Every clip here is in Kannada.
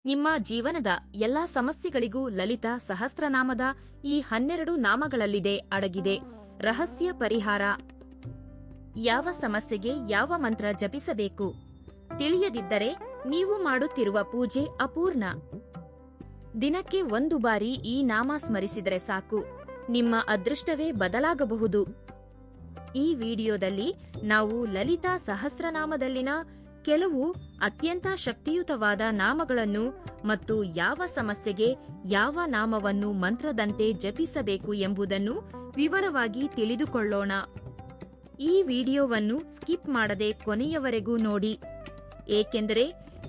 ನಿಮ್ಮ ಜೀವನದ ಎಲ್ಲಾ ಸಮಸ್ಯೆಗಳಿಗೂ ಲಲಿತಾ ಸಹಸ್ರನಾಮದ ಈ 12 ನಾಮಗಳಲ್ಲಿದೆ ಅಡಗಿದೆ ರಹಸ್ಯ ಪರಿಹಾರ. ಯಾವ ಸಮಸ್ಯೆಗೆ ಯಾವ ಮಂತ್ರ ಜಪಿಸಬೇಕು ತಿಳಿಯದಿದ್ದರೆ ನೀವು ಮಾಡುತ್ತಿರುವ ಪೂಜೆ ಅಪೂರ್ಣ. ದಿನಕ್ಕೆ 1 ಬಾರಿ ಈ ನಾಮ ಸ್ಮರಿಸಿದರೆ ಸಾಕು, ನಿಮ್ಮ ಅದೃಷ್ಟವೇ ಬದಲಾಗಬಹುದು. ಈ ವಿಡಿಯೋದಲ್ಲಿ ನಾವು ಲಲಿತಾ ಸಹಸ್ರನಾಮದಲ್ಲಿನ ಕೆಲವು ಅತ್ಯಂತ ಶಕ್ತಿಯುತವಾದ ನಾಮಗಳನ್ನು ಮತ್ತು ಯಾವ ಸಮಸ್ಯೆಗೆ ಯಾವ ನಾಮವನ್ನು ಮಂತ್ರದಂತೆ ಜಪಿಸಬೇಕು ಎಂಬುದನ್ನು ವಿವರವಾಗಿ ತಿಳಿದುಕೊಳ್ಳೋಣ. ಈ ವಿಡಿಯೋವನ್ನು ಸ್ಕಿಪ್ ಮಾಡದೆ ಕೊನೆಯವರೆಗೂ ನೋಡಿ, ಏಕೆಂದರೆ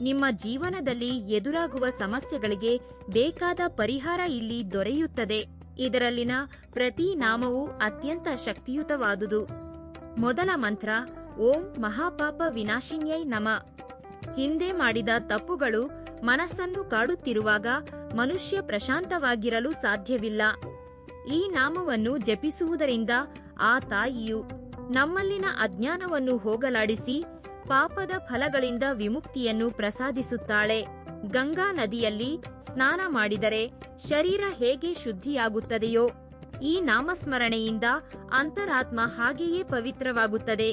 ನಿಮ್ಮ ಜೀವನದಲ್ಲಿ ಎದುರಾಗುವ ಸಮಸ್ಯೆಗಳಿಗೆ ಬೇಕಾದ ಪರಿಹಾರ ಇಲ್ಲಿ ದೊರೆಯುತ್ತದೆ. ಇದರಲ್ಲಿನ ಪ್ರತಿ ನಾಮವೂ ಅತ್ಯಂತ ಶಕ್ತಿಯುತವಾದುದು. ಮೊದಲ ಮಂತ್ರ ಓಂ ಮಹಾಪಾಪ ವಿನಾಶಿನ್ಯೈ ನಮಃ. ಹಿಂದೆ ಮಾಡಿದ ತಪ್ಪುಗಳು ಮನಸ್ಸನ್ನು ಕಾಡುತ್ತಿರುವಾಗ ಮನುಷ್ಯ ಪ್ರಶಾಂತವಾಗಿರಲು ಸಾಧ್ಯವಿಲ್ಲ. ಈ ನಾಮವನ್ನು ಜಪಿಸುವುದರಿಂದ ಆ ತಾಯಿಯು ನಮ್ಮಲ್ಲಿನ ಅಜ್ಞಾನವನ್ನು ಹೋಗಲಾಡಿಸಿ ಪಾಪದ ಫಲಗಳಿಂದ ವಿಮುಕ್ತಿಯನ್ನು ಪ್ರಸಾದಿಸುತ್ತಾಳೆ. ಗಂಗಾ ನದಿಯಲ್ಲಿ ಸ್ನಾನ ಮಾಡಿದರೆ ಶರೀರ ಹೇಗೆ ಶುದ್ಧಿಯಾಗುತ್ತದೆಯೋ ಈ ನಾಮಸ್ಮರಣೆಯಿಂದ ಅಂತರಾತ್ಮ ಹಾಗೆಯೇ ಪವಿತ್ರವಾಗುತ್ತದೆ.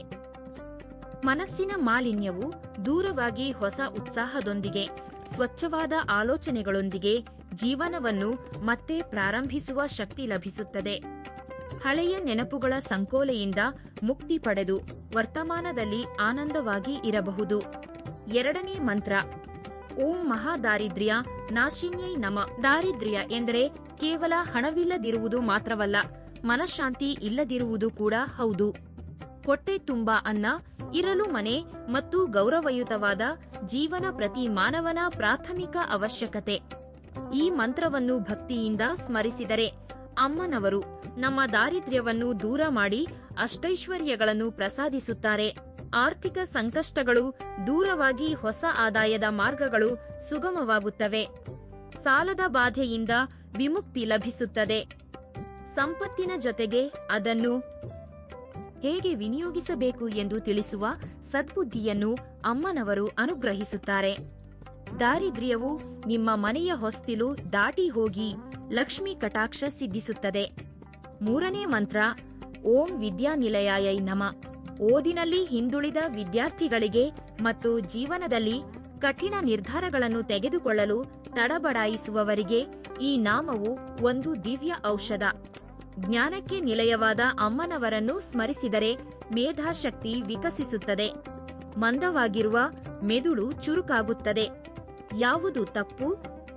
ಮನಸ್ಸಿನ ಮಾಲಿನ್ಯವು ದೂರವಾಗಿ ಹೊಸ ಉತ್ಸಾಹದೊಂದಿಗೆ ಸ್ವಚ್ಛವಾದ ಆಲೋಚನೆಗಳೊಂದಿಗೆ ಜೀವನವನ್ನು ಮತ್ತೆ ಪ್ರಾರಂಭಿಸುವ ಶಕ್ತಿ ಲಭಿಸುತ್ತದೆ. ಹಳೆಯ ನೆನಪುಗಳ ಸಂಕೋಲೆಯಿಂದ ಮುಕ್ತಿ ಪಡೆದು ವರ್ತಮಾನದಲ್ಲಿ ಆನಂದವಾಗಿ ಇರಬಹುದು. ಎರಡನೇ ಮಂತ್ರ ಓಂ ಮಹಾದಾರಿದ್ರ್ಯ ನಾಶಿನ್ಯೈ ನಮಃ. ದಾರಿದ್ರ್ಯ ಎಂದರೆ ಕೇವಲ ಹಣವಿಲ್ಲದಿರುವುದು ಮಾತ್ರವಲ್ಲ, ಮನಃಶಾಂತಿ ಇಲ್ಲದಿರುವುದು ಕೂಡ ಹೌದು. ಹೊಟ್ಟೆ ತುಂಬಾ ಅನ್ನ, ಇರಲು ಮನೆ ಮತ್ತು ಗೌರವಯುತವಾದ ಜೀವನ ಪ್ರತಿ ಮಾನವನ ಪ್ರಾಥಮಿಕ ಅವಶ್ಯಕತೆ. ಈ ಮಂತ್ರವನ್ನು ಭಕ್ತಿಯಿಂದ ಸ್ಮರಿಸಿದರೆ ಅಮ್ಮನವರು ನಮ್ಮ ದಾರಿದ್ರ್ಯವನ್ನು ದೂರ ಮಾಡಿ ಅಷ್ಟೈಶ್ವರ್ಯಗಳನ್ನು ಪ್ರಸಾದಿಸುತ್ತಾರೆ. ಆರ್ಥಿಕ ಸಂಕಷ್ಟಗಳು ದೂರವಾಗಿ ಹೊಸ ಆದಾಯದ ಮಾರ್ಗಗಳು ಸುಗಮವಾಗುತ್ತವೆ. ಸಾಲದ ಬಾಧೆಯಿಂದ ವಿಮುಕ್ತಿ ಲಭಿಸುತ್ತದೆ. ಸಂಪತ್ತಿನ ಜೊತೆಗೆ ಅದನ್ನು ಹೇಗೆ ವಿನಿಯೋಗಿಸಬೇಕು ಎಂದು ತಿಳಿಸುವ ಸದ್ಬುದ್ಧಿಯನ್ನು ಅಮ್ಮನವರು ಅನುಗ್ರಹಿಸುತ್ತಾರೆ. ದಾರಿದ್ರ್ಯವು ನಿಮ್ಮ ಮನೆಯ ಹೊಸ್ತಿಲು ದಾಟಿ ಹೋಗಿ ಲಕ್ಷ್ಮೀ ಕಟಾಕ್ಷ ಸಿದ್ಧಿಸುತ್ತದೆ. ಮೂರನೇ ಮಂತ್ರ ಓಂ ವಿದ್ಯಾನಿಲಯಾಯೈ ನಮಃ. ಓದಿನಲ್ಲಿ ಹಿಂದುಳಿದ ವಿದ್ಯಾರ್ಥಿಗಳಿಗೆ ಮತ್ತು ಜೀವನದಲ್ಲಿ ಕಠಿಣ ನಿರ್ಧಾರಗಳನ್ನು ತೆಗೆದುಕೊಳ್ಳಲು ತಡಬಡಾಯಿಸುವವರಿಗೆ ಈ ನಾಮವು ಒಂದು ದಿವ್ಯ ಔಷಧ. ಜ್ಞಾನಕ್ಕೆ ನಿಲಯವಾದ ಅಮ್ಮನವರನ್ನು ಸ್ಮರಿಸಿದರೆ ಮೇಧಾಶಕ್ತಿ ವಿಕಸಿಸುತ್ತದೆ. ಮಂದವಾಗಿರುವ ಮೆದುಳು ಚುರುಕಾಗುತ್ತದೆ. ಯಾವುದು ತಪ್ಪು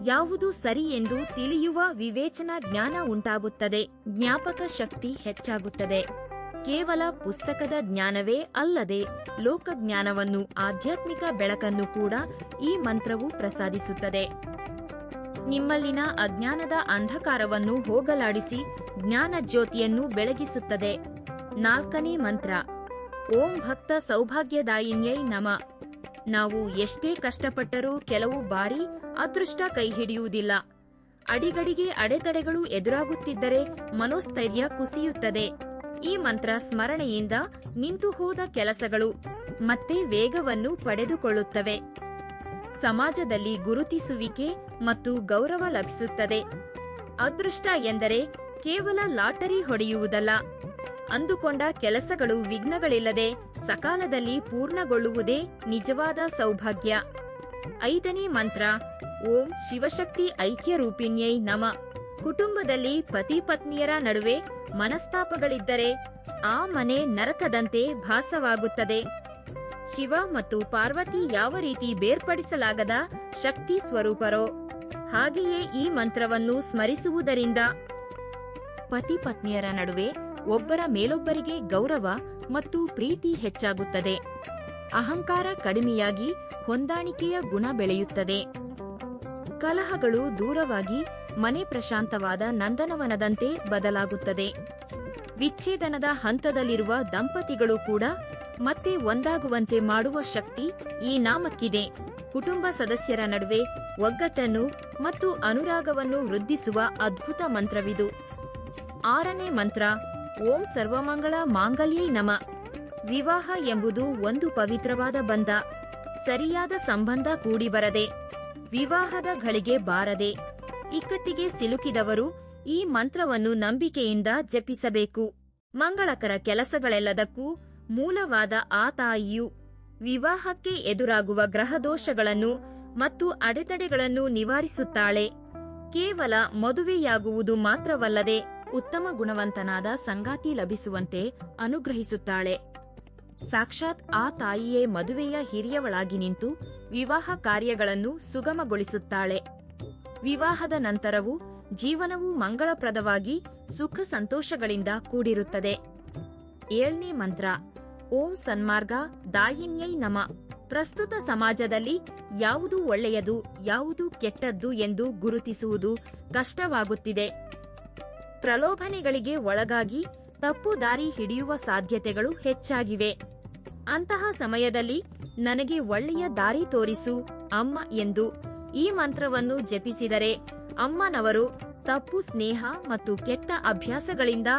ಯಾವುದು ಸರಿ ಎಂದು ತಿಳಿಯುವ ವಿವೇಚನಾ ಜ್ಞಾನ ಉಂಟಾಗುತ್ತದೆ. ಜ್ಞಾಪಕ ಶಕ್ತಿ ಹೆಚ್ಚಾಗುತ್ತದೆ. ಕೇವಲ ಪುಸ್ತಕದ ಜ್ಞಾನವೇ ಅಲ್ಲದೆ ಲೋಕಜ್ಞಾನವನ್ನು ಆಧ್ಯಾತ್ಮಿಕ ಬೆಳಕನ್ನು ಕೂಡ ಈ ಮಂತ್ರವು ಪ್ರಸಾದಿಸುತ್ತದೆ. ನಿಮ್ಮಲ್ಲಿನ ಅಜ್ಞಾನದ ಅಂಧಕಾರವನ್ನು ಹೋಗಲಾಡಿಸಿ ಜ್ಞಾನ ಜ್ಯೋತಿಯನ್ನು ಬೆಳಗಿಸುತ್ತದೆ. ನಾಲ್ಕನೇ ಮಂತ್ರ ಓಂ ಭಕ್ತ ಸೌಭಾಗ್ಯದಾಯಿನ್ಯೈ ನಮಃ. ನಾವು ಎಷ್ಟೇ ಕಷ್ಟಪಟ್ಟರೂ ಕೆಲವು ಬಾರಿ ಅದೃಷ್ಟ ಕೈ ಹಿಡಿಯುವುದಿಲ್ಲ. ಅಡಿಗಡಿಗೆ ಅಡೆತಡೆಗಳು ಎದುರಾಗುತ್ತಿದ್ದರೆ ಮನೋಸ್ಥೈರ್ಯ ಕುಸಿಯುತ್ತದೆ. ಈ ಮಂತ್ರ ಸ್ಮರಣೆಯಿಂದ ನಿಂತು ಹೋದ ಕೆಲಸಗಳು ಮತ್ತೆ ವೇಗವನ್ನು ಪಡೆದುಕೊಳ್ಳುತ್ತವೆ. ಸಮಾಜದಲ್ಲಿ ಗುರುತಿಸುವಿಕೆ ಮತ್ತು ಗೌರವ ಲಭಿಸುತ್ತದೆ. ಅದೃಷ್ಟ ಎಂದರೆ ಕೇವಲ ಲಾಟರಿ ಹೊಡೆಯುವುದಲ್ಲ, ಅಂದುಕೊಂಡ ಕೆಲಸಗಳು ವಿಘ್ನಗಳಿಲ್ಲದೆ ಸಕಾಲದಲ್ಲಿ ಪೂರ್ಣಗೊಳ್ಳುವುದೇ ನಿಜವಾದ ಸೌಭಾಗ್ಯ. ಐದನೇ ಮಂತ್ರ ಓಂ ಶಿವಶಕ್ತಿ ಐಕ್ಯರೂಪಿಣ್ಯೈ ನಮಃ. ಕುಟುಂಬದಲ್ಲಿ ಪತಿ ಪತ್ನಿಯರ ನಡುವೆ ಮನಸ್ತಾಪಗಳಿದ್ದರೆ ಆ ಮನೆ ನರಕದಂತೆ ಭಾಸವಾಗುತ್ತದೆ. ಶಿವ ಮತ್ತು ಪಾರ್ವತಿ ಯಾವ ರೀತಿ ಬೇರ್ಪಡಿಸಲಾಗದ ಶಕ್ತಿ ಸ್ವರೂಪರೋ ಹಾಗೆಯೇ ಈ ಮಂತ್ರವನ್ನು ಸ್ಮರಿಸುವುದರಿಂದ ಪತಿ ಪತ್ನಿಯರ ನಡುವೆ ಒಬ್ಬರ ಮೇಲೊಬ್ಬರಿಗೆ ಗೌರವ ಮತ್ತು ಪ್ರೀತಿ ಹೆಚ್ಚಾಗುತ್ತದೆ. ಅಹಂಕಾರ ಕಡಿಮೆಯಾಗಿ ಹೊಂದಾಣಿಕೆಯ ಗುಣ ಬೆಳೆಯುತ್ತದೆ. ಕಲಹಗಳು ದೂರವಾಗಿ ಮನೆ ಪ್ರಶಾಂತವಾದ ನಂದನವನದಂತೆ ಬದಲಾಗುತ್ತದೆ. ವಿಚ್ಛೇದನದ ಹಂತದಲ್ಲಿರುವ ದಂಪತಿಗಳು ಕೂಡ ಮತ್ತೆ ಒಂದಾಗುವಂತೆ ಮಾಡುವ ಶಕ್ತಿ ಈ ನಾಮಕ್ಕಿದೆ. ಕುಟುಂಬ ಸದಸ್ಯರ ನಡುವೆ ಒಗ್ಗಟ್ಟನ್ನು ಮತ್ತು ಅನುರಾಗವನ್ನು ವೃದ್ಧಿಸುವ ಅದ್ಭುತ ಮಂತ್ರವಿದು. ಆರನೇ ಮಂತ್ರ ಓಂ ಸರ್ವಮಂಗಳ ಮಾಂಗಲ್ಯೈ ನಮಃ. ವಿವಾಹ ಎಂಬುದು ಒಂದು ಪವಿತ್ರವಾದ ಬಂಧ. ಸರಿಯಾದ ಸಂಬಂಧ ಕೂಡಿಬರದೆ ವಿವಾಹದ ಘಳಿಗೆ ಬಾರದೆ ಇಕ್ಕಟ್ಟಿಗೆ ಸಿಲುಕಿದವರು ಈ ಮಂತ್ರವನ್ನು ನಂಬಿಕೆಯಿಂದ ಜಪಿಸಬೇಕು. ಮಂಗಳಕರ ಕೆಲಸಗಳೆಲ್ಲದಕ್ಕೂ ಮೂಲವಾದ ಆ ತಾಯಿಯು ವಿವಾಹಕ್ಕೆ ಎದುರಾಗುವ ಗ್ರಹದೋಷಗಳನ್ನು ಮತ್ತು ಅಡೆತಡೆಗಳನ್ನು ನಿವಾರಿಸುತ್ತಾಳೆ. ಕೇವಲ ಮದುವೆಯಾಗುವುದು ಮಾತ್ರವಲ್ಲದೆ ಉತ್ತಮ ಗುಣವಂತನಾದ ಸಂಗಾತಿ ಲಭಿಸುವಂತೆ ಅನುಗ್ರಹಿಸುತ್ತಾಳೆ. ಸಾಕ್ಷಾತ್ ಆ ತಾಯಿಯೇ ಮದುವೆಯ ಹಿರಿಯವಳಾಗಿ ನಿಂತು ವಿವಾಹ ಕಾರ್ಯಗಳನ್ನು ಸುಗಮಗೊಳಿಸುತ್ತಾಳೆ. ವಿವಾಹದ ನಂತರವೂ ಜೀವನವು ಮಂಗಳಪ್ರದವಾಗಿ ಸುಖ ಸಂತೋಷಗಳಿಂದ ಕೂಡಿರುತ್ತದೆ. 7ನೇ ಮಂತ್ರ ಓಂ ಸನ್ಮಾರ್ಗ ದಾಯಿನ್ಯೈ ನಮ. ಪ್ರಸ್ತುತ ಸಮಾಜದಲ್ಲಿ ಯಾವುದು ಒಳ್ಳೆಯದು ಯಾವುದು ಕೆಟ್ಟದ್ದು ಎಂದು ಗುರುತಿಸುವುದು ಕಷ್ಟವಾಗುತ್ತಿದೆ. ಪ್ರಲೋಭನೆಗಳಿಗೆ ಒಳಗಾಗಿ ತಪ್ಪು ದಾರಿ ಹಿಡಿಯುವ ಸಾಧ್ಯತೆಗಳು ಹೆಚ್ಚಾಗಿವೆ. ಅಂತಹ ಸಮಯದಲ್ಲಿ ನನಗೆ ಒಳ್ಳೆಯ ದಾರಿ ತೋರಿಸು ಅಮ್ಮ ಎಂದು ಈ ಮಂತ್ರವನ್ನು ಜಪಿಸಿದರೆ ಅಮ್ಮನವರು ತಪ್ಪು ಸ್ನೇಹ ಮತ್ತು ಕೆಟ್ಟ ಅಭ್ಯಾಸಗಳಿಂದ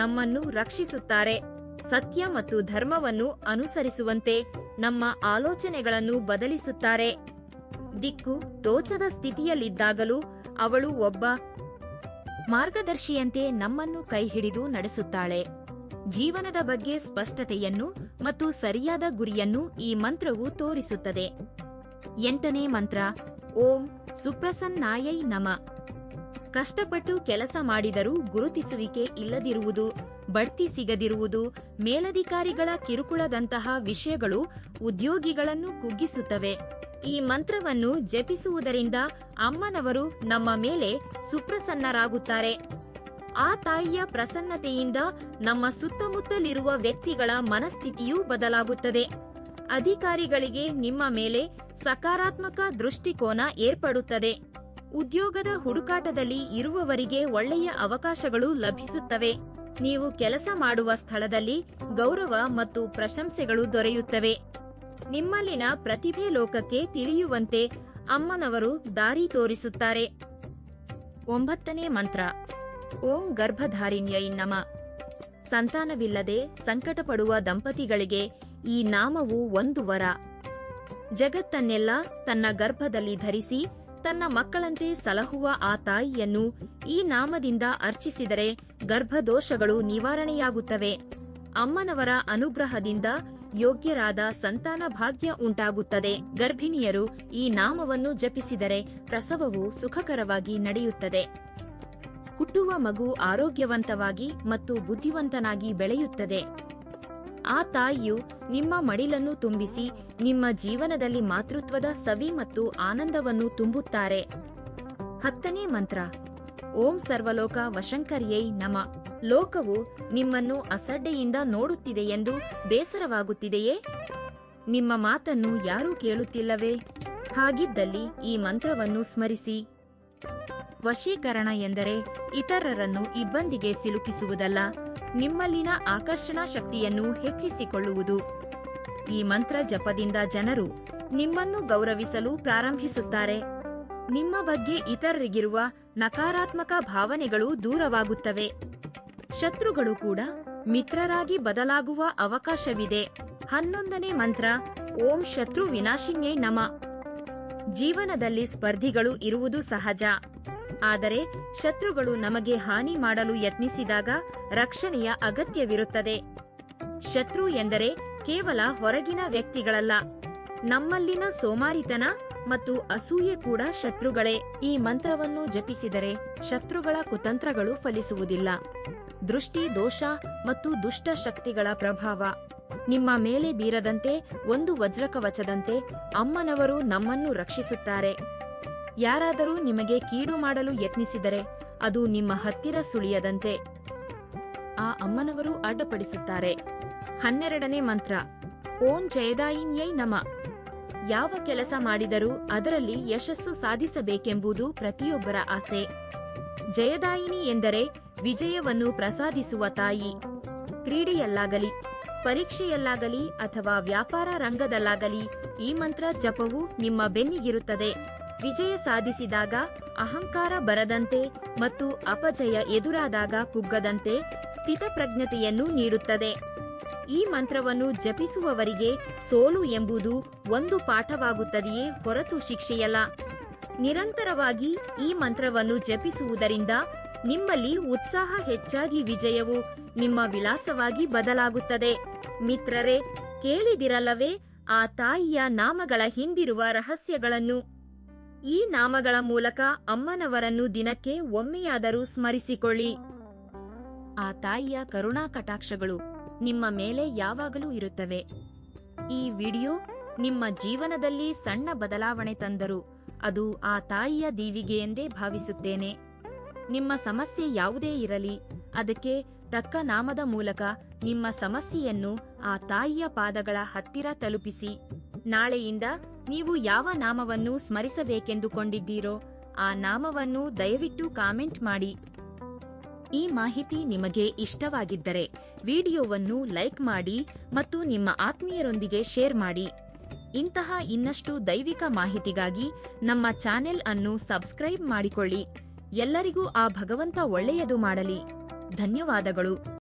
ನಮ್ಮನ್ನು ರಕ್ಷಿಸುತ್ತಾರೆ. ಸತ್ಯ ಮತ್ತು ಧರ್ಮವನ್ನು ಅನುಸರಿಸುವಂತೆ ನಮ್ಮ ಆಲೋಚನೆಗಳನ್ನು ಬದಲಿಸುತ್ತಾರೆ. ದಿಕ್ಕು ತೋಚದ ಸ್ಥಿತಿಯಲ್ಲಿದ್ದಾಗಲೂ ಅವಳು ಒಬ್ಬ ಮಾರ್ಗದರ್ಶಿಯಂತೆ ನಮ್ಮನ್ನು ಕೈಹಿಡಿದು ನಡೆಸುತ್ತಾಳೆ. ಜೀವನದ ಬಗ್ಗೆ ಸ್ಪಷ್ಟತೆಯನ್ನು ಮತ್ತು ಸರಿಯಾದ ಗುರಿಯನ್ನು ಈ ಮಂತ್ರವು ತೋರಿಸುತ್ತದೆ. 8ನೇ ಮಂತ್ರ ಓಂ ಸುಪ್ರಸನ್ನಾಯೈ ನಮ. ಕಷ್ಟಪಟ್ಟು ಕೆಲಸ ಮಾಡಿದರೂ ಗುರುತಿಸುವಿಕೆ ಇಲ್ಲದಿರುವುದು, ಬಡ್ತಿ ಸಿಗದಿರುವುದು, ಮೇಲಧಿಕಾರಿಗಳ ಕಿರುಕುಳದಂತಹ ವಿಷಯಗಳು ಉದ್ಯೋಗಿಗಳನ್ನು ಕುಗ್ಗಿಸುತ್ತವೆ. ಈ ಮಂತ್ರವನ್ನು ಜಪಿಸುವುದರಿಂದ ಅಮ್ಮನವರು ನಮ್ಮ ಮೇಲೆ ಸುಪ್ರಸನ್ನರಾಗುತ್ತಾರೆ. ಆ ತಾಯಿಯ ಪ್ರಸನ್ನತೆಯಿಂದ ನಮ್ಮ ಸುತ್ತಮುತ್ತಲಿರುವ ವ್ಯಕ್ತಿಗಳ ಮನಸ್ಥಿತಿಯೂ ಬದಲಾಗುತ್ತದೆ. ಅಧಿಕಾರಿಗಳಿಗೆ ನಿಮ್ಮ ಮೇಲೆ ಸಕಾರಾತ್ಮಕ ದೃಷ್ಟಿಕೋನ ಏರ್ಪಡುತ್ತದೆ. ಉದ್ಯೋಗದ ಹುಡುಕಾಟದಲ್ಲಿ ಇರುವವರಿಗೆ ಒಳ್ಳೆಯ ಅವಕಾಶಗಳು ಲಭಿಸುತ್ತವೆ. ನೀವು ಕೆಲಸ ಮಾಡುವ ಸ್ಥಳದಲ್ಲಿ ಗೌರವ ಮತ್ತು ಪ್ರಶಂಸೆಗಳು ದೊರೆಯುತ್ತವೆ. ನಿಮ್ಮಲ್ಲಿನ ಪ್ರತಿಭೆ ಲೋಕಕ್ಕೆ ತಿಳಿಯುವಂತೆ ಅಮ್ಮನವರು ದಾರಿ ತೋರಿಸುತ್ತಾರೆ. 9ನೇ ಮಂತ್ರ ಓಂ ಗರ್ಭಧಾರಿಣ್ಯೈ ನಮ. ಸಂತಾನವಿಲ್ಲದೆ ಸಂಕಟಪಡುವ ದಂಪತಿಗಳಿಗೆ ಈ ನಾಮವು ಒಂದು ವರ. ಜಗತ್ತನ್ನೆಲ್ಲ ತನ್ನ ಗರ್ಭದಲ್ಲಿ ಧರಿಸಿ ತನ್ನ ಮಕ್ಕಳಂತೆ ಸಲಹುವ ಆ ತಾಯಿಯನ್ನು ಈ ನಾಮದಿಂದ ಅರ್ಚಿಸಿದರೆ ಗರ್ಭದೋಷಗಳು ನಿವಾರಣೆಯಾಗುತ್ತವೆ. ಅಮ್ಮನವರ ಅನುಗ್ರಹದಿಂದ ಯೋಗ್ಯರಾದ ಸಂತಾನ ಭಾಗ್ಯ ಉಂಟಾಗುತ್ತದೆ. ಗರ್ಭಿಣಿಯರು ಈ ನಾಮವನ್ನು ಜಪಿಸಿದರೆ ಪ್ರಸವವು ಸುಖಕರವಾಗಿ ನಡೆಯುತ್ತದೆ. ಹುಟ್ಟುವ ಮಗು ಆರೋಗ್ಯವಂತವಾಗಿ ಮತ್ತು ಬುದ್ಧಿವಂತನಾಗಿ ಬೆಳೆಯುತ್ತದೆ. ಆ ತಾಯಿಯು ನಿಮ್ಮ ಮಡಿಲನ್ನು ತುಂಬಿಸಿ ನಿಮ್ಮ ಜೀವನದಲ್ಲಿ ಮಾತೃತ್ವದ ಸವಿ ಮತ್ತು ಆನಂದವನ್ನು ತುಂಬುತ್ತಾರೆ. 10ನೇ ಮಂತ್ರ ಓಂ ಸರ್ವಲೋಕ ವಶಂಕರ್ಯೈ ನಮ. ಲೋಕವು ನಿಮ್ಮನ್ನು ಅಸಡ್ಡೆಯಿಂದ ನೋಡುತ್ತಿದೆ ಎಂದು ಬೇಸರವಾಗುತ್ತಿದೆಯೇ? ನಿಮ್ಮ ಮಾತನ್ನು ಯಾರೂ ಕೇಳುತ್ತಿಲ್ಲವೇ? ಹಾಗಿದ್ದಲ್ಲಿ ಈ ಮಂತ್ರವನ್ನು ಸ್ಮರಿಸಿ. ವಶೀಕರಣ ಎಂದರೆ ಇತರರನ್ನು ಇಬ್ಬಂದಿಗೆ ಸಿಲುಕಿಸುವುದಲ್ಲ, ನಿಮ್ಮಲ್ಲಿನ ಆಕರ್ಷಣಾ ಶಕ್ತಿಯನ್ನು ಹೆಚ್ಚಿಸಿಕೊಳ್ಳುವುದು. ಈ ಮಂತ್ರ ಜಪದಿಂದ ಜನರು ನಿಮ್ಮನ್ನು ಗೌರವಿಸಲು ಪ್ರಾರಂಭಿಸುತ್ತಾರೆ. ನಿಮ್ಮ ಬಗ್ಗೆ ಇತರರಿಗಿರುವ ನಕಾರಾತ್ಮಕ ಭಾವನೆಗಳು ದೂರವಾಗುತ್ತವೆ. ಶತ್ರುಗಳು ಕೂಡ ಮಿತ್ರರಾಗಿ ಬದಲಾಗುವ ಅವಕಾಶವಿದೆ. 11ನೇ ಮಂತ್ರ ಓಂ ಶತ್ರು ವಿನಾಶಿನ್ಯೈ ನಮ. ಜೀವನದಲ್ಲಿ ಸ್ಪರ್ಧಿಗಳು ಇರುವುದು ಸಹಜ. ಆದರೆ ಶತ್ರುಗಳು ನಮಗೆ ಹಾನಿ ಮಾಡಲು ಯತ್ನಿಸಿದಾಗ ರಕ್ಷಣೆಯ ಅಗತ್ಯವಿರುತ್ತದೆ. ಶತ್ರು ಎಂದರೆ ಕೇವಲ ಹೊರಗಿನ ವ್ಯಕ್ತಿಗಳಲ್ಲ, ನಮ್ಮಲ್ಲಿನ ಸೋಮಾರಿತನ ಮತ್ತು ಅಸೂಯೆ ಕೂಡ ಶತ್ರುಗಳೇ. ಈ ಮಂತ್ರವನ್ನು ಜಪಿಸಿದರೆ ಶತ್ರುಗಳ ಕುತಂತ್ರಗಳು ಫಲಿಸುವುದಿಲ್ಲ. ದೃಷ್ಟಿ ದೋಷ ಮತ್ತು ದುಷ್ಟ ಶಕ್ತಿಗಳ ಪ್ರಭಾವ ನಿಮ್ಮ ಮೇಲೆ ಬೀರದಂತೆ ಒಂದು ವಜ್ರಕವಚದಂತೆ ಅಮ್ಮನವರು ನಮ್ಮನ್ನು ರಕ್ಷಿಸುತ್ತಾರೆ. ಯಾರಾದರೂ ನಿಮಗೆ ಕೀಡು ಮಾಡಲು ಯತ್ನಿಸಿದರೆ ಅದು ನಿಮ್ಮ ಹತ್ತಿರ ಸುಳಿಯದಂತೆ ಆ ಅಮ್ಮನವರು ಅಡ್ಡಪಡಿಸುತ್ತಾರೆ. 12ನೇ ಮಂತ್ರ ಓಂ ಜಯದಾಯಿನ್ಯೈ ನಮ. ಯಾವ ಕೆಲಸ ಮಾಡಿದರೂ ಅದರಲ್ಲಿ ಯಶಸ್ಸು ಸಾಧಿಸಬೇಕೆಂಬುದು ಪ್ರತಿಯೊಬ್ಬರ ಆಸೆ. ಜಯದಾಯಿನಿ ಎಂದರೆ ವಿಜಯವನ್ನು ಪ್ರಸಾದಿಸುವ ತಾಯಿ. ಕ್ರೀಡೆಯಲ್ಲಾಗಲಿ, ಪರೀಕ್ಷೆಯಲ್ಲಾಗಲಿ ಅಥವಾ ವ್ಯಾಪಾರ ರಂಗದಲ್ಲಾಗಲಿ ಈ ಮಂತ್ರ ಜಪವು ನಿಮ್ಮ ಬೆನ್ನಿಗಿರುತ್ತದೆ. ವಿಜಯ ಸಾಧಿಸಿದಾಗ ಅಹಂಕಾರ ಬರದಂತೆ ಮತ್ತು ಅಪಜಯ ಎದುರಾದಾಗ ಕುಗ್ಗದಂತೆ ಸ್ಥಿತಪ್ರಜ್ಞತೆಯನ್ನು ನೀಡುತ್ತದೆ. ಈ ಮಂತ್ರವನ್ನು ಜಪಿಸುವವರಿಗೆ ಸೋಲು ಎಂಬುದು ಒಂದು ಪಾಠವಾಗುತ್ತದೆಯೇ ಹೊರತು ಶಿಕ್ಷೆಯಲ್ಲ. ನಿರಂತರವಾಗಿ ಈ ಮಂತ್ರವನ್ನು ಜಪಿಸುವುದರಿಂದ ನಿಮ್ಮಲ್ಲಿ ಉತ್ಸಾಹ ಹೆಚ್ಚಾಗಿ ವಿಜಯವು ನಿಮ್ಮ ವಿಳಾಸವಾಗಿ ಬದಲಾಗುತ್ತದೆ. ಮಿತ್ರರೇ, ಕೇಳಿದಿರಲ್ಲವೇ ಆ ತಾಯಿಯ ನಾಮಗಳ ಹಿಂದಿರುವ ರಹಸ್ಯಗಳನ್ನು? ಈ ನಾಮಗಳ ಮೂಲಕ ಅಮ್ಮನವರನ್ನು ದಿನಕ್ಕೆ ಒಮ್ಮೆಯಾದರೂ ಸ್ಮರಿಸಿಕೊಳ್ಳಿ. ಆ ತಾಯಿಯ ಕರುಣಾ ಕಟಾಕ್ಷಗಳು ನಿಮ್ಮ ಮೇಲೆ ಯಾವಾಗಲೂ ಇರುತ್ತವೆ. ಈ ವಿಡಿಯೋ ನಿಮ್ಮ ಜೀವನದಲ್ಲಿ ಸಣ್ಣ ಬದಲಾವಣೆ ತಂದರೂ ಅದು ಆ ತಾಯಿಯ ದೀವಿಗೆ ಎಂದೇ ಭಾವಿಸುತ್ತೇನೆ. ನಿಮ್ಮ ಸಮಸ್ಯೆ ಯಾವುದೇ ಇರಲಿ, ಅದಕ್ಕೆ ತಕ್ಕ ನಾಮದ ಮೂಲಕ ನಿಮ್ಮ ಸಮಸ್ಯೆಯನ್ನು ಆ ತಾಯಿಯ ಪಾದಗಳ ಹತ್ತಿರ ತಲುಪಿಸಿ. ನಾಳೆಯಿಂದ ನೀವು ಯಾವ ನಾಮವನ್ನು ಸ್ಮರಿಸಬೇಕೆಂದುಕೊಂಡಿದ್ದೀರೋ ಆ ನಾಮವನ್ನು ದಯವಿಟ್ಟು ಕಾಮೆಂಟ್ ಮಾಡಿ. ಈ ಮಾಹಿತಿ ನಿಮಗೆ ಇಷ್ಟವಾಗಿದ್ದರೆ ವಿಡಿಯೋವನ್ನು ಲೈಕ್ ಮಾಡಿ ಮತ್ತು ನಿಮ್ಮ ಆತ್ಮೀಯರೊಂದಿಗೆ ಶೇರ್ ಮಾಡಿ. ಇಂತಹ ಇನ್ನಷ್ಟು ದೈವಿಕ ಮಾಹಿತಿಗಾಗಿ ನಮ್ಮ ಚಾನೆಲ್ ಅನ್ನು ಸಬ್ಸ್ಕ್ರೈಬ್ ಮಾಡಿಕೊಳ್ಳಿ. ಎಲ್ಲರಿಗೂ ಆ ಭಗವಂತ ಒಳ್ಳೆಯದು ಮಾಡಲಿ. ಧನ್ಯವಾದಗಳು.